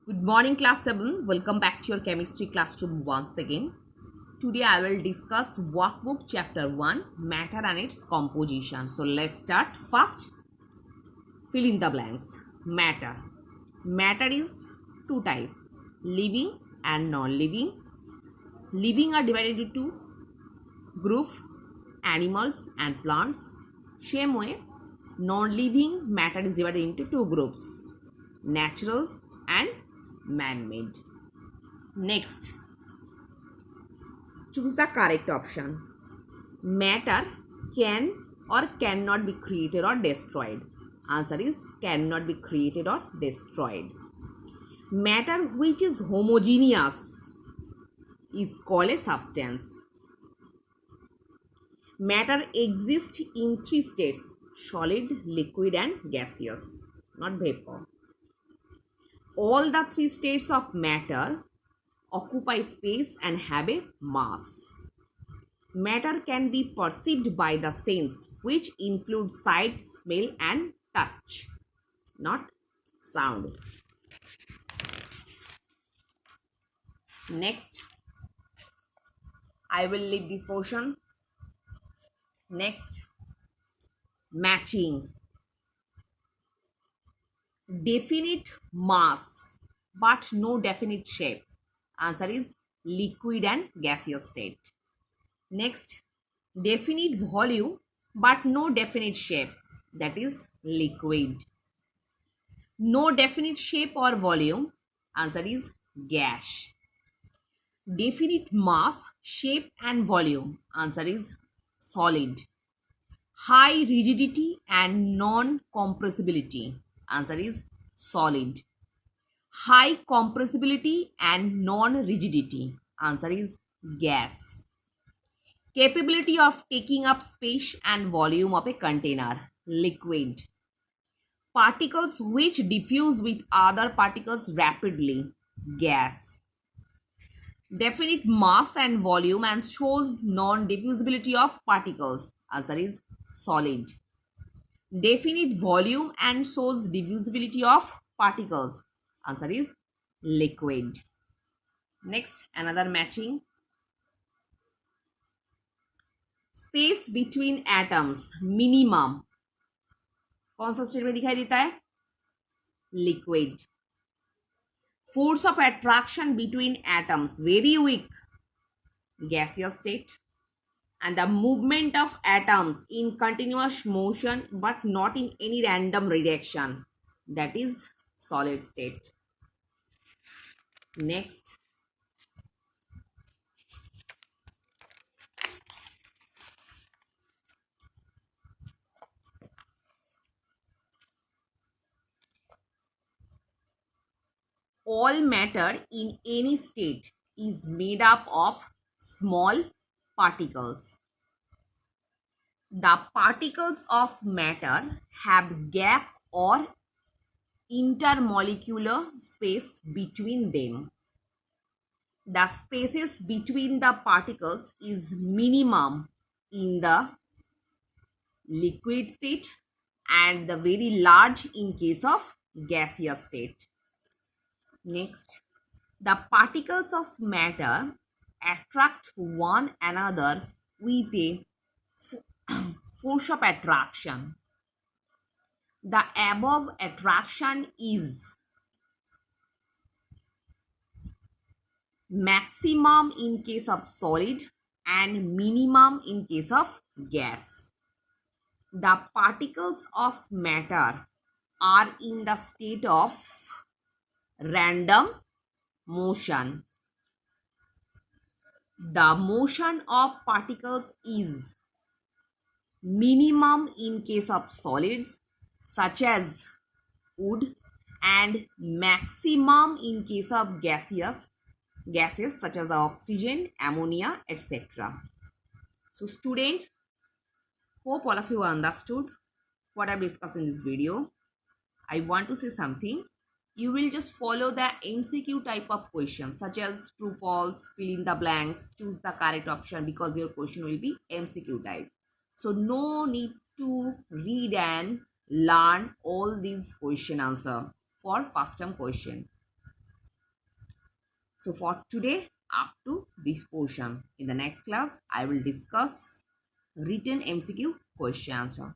Good morning, class 7. Welcome back to your chemistry classroom once again. Today I will discuss workbook chapter 1, matter and its composition. So let's start. First, fill in the blanks. Matter. Matter is two types, living and non-living. Living are divided into groups, animals and plants. Same way, non-living matter is divided into two groups, natural and man-made. Next, choose the correct option. Matter can or cannot be created or destroyed. Answer is cannot be created or destroyed. Matter which is homogeneous is called a substance. Matter exists in three states: solid, liquid and gaseous, not vapor. All the three states of matter occupy space and have a mass. Matter can be perceived by the sense, which includes sight, smell and touch, not sound. Next, I will leave this portion. Next, matching. Definite mass but no definite shape. Answer is liquid and gaseous state. Next, definite volume but no definite shape. That is liquid. No definite shape or volume. Answer is gas. Definite mass, shape and volume. Answer is solid. High rigidity and non-compressibility. Answer is solid. High compressibility and non-rigidity. Answer is gas. Capability of taking up space and volume of a container. Liquid. Particles which diffuse with other particles rapidly. Gas. Definite mass and volume and shows non-diffusibility of particles. Answer is solid. Definite volume and shows diffusibility of particles. Answer is liquid. Next, another matching. Space between atoms minimum कौन सा state में दिखाई देता है? Liquid. Force of attraction between atoms very weak, gaseous state. And the movement of atoms in continuous motion but not in any random direction, that is solid state. Next, all matter in any state is made up of small particles. The particles of matter have gap or intermolecular space between them. The spaces between the particles is minimum in the liquid state and the very large in case of gaseous state. Next, the particles of matter attract one another with a force of attraction. The above attraction is maximum in case of solid and minimum in case of gas. The particles of matter are in the state of random motion. The motion of particles is minimum in case of solids such as wood and maximum in case of gases such as oxygen, ammonia, etc. So student, hope all of you understood what I've discussed in this video. I want to say something. You will just follow the MCQ type of questions such as true, false, fill in the blanks, choose the correct option, because your question will be MCQ type. So no need to read and learn all these question answer for first term question. So for today, up to this portion. In the next class, I will discuss written MCQ question answer.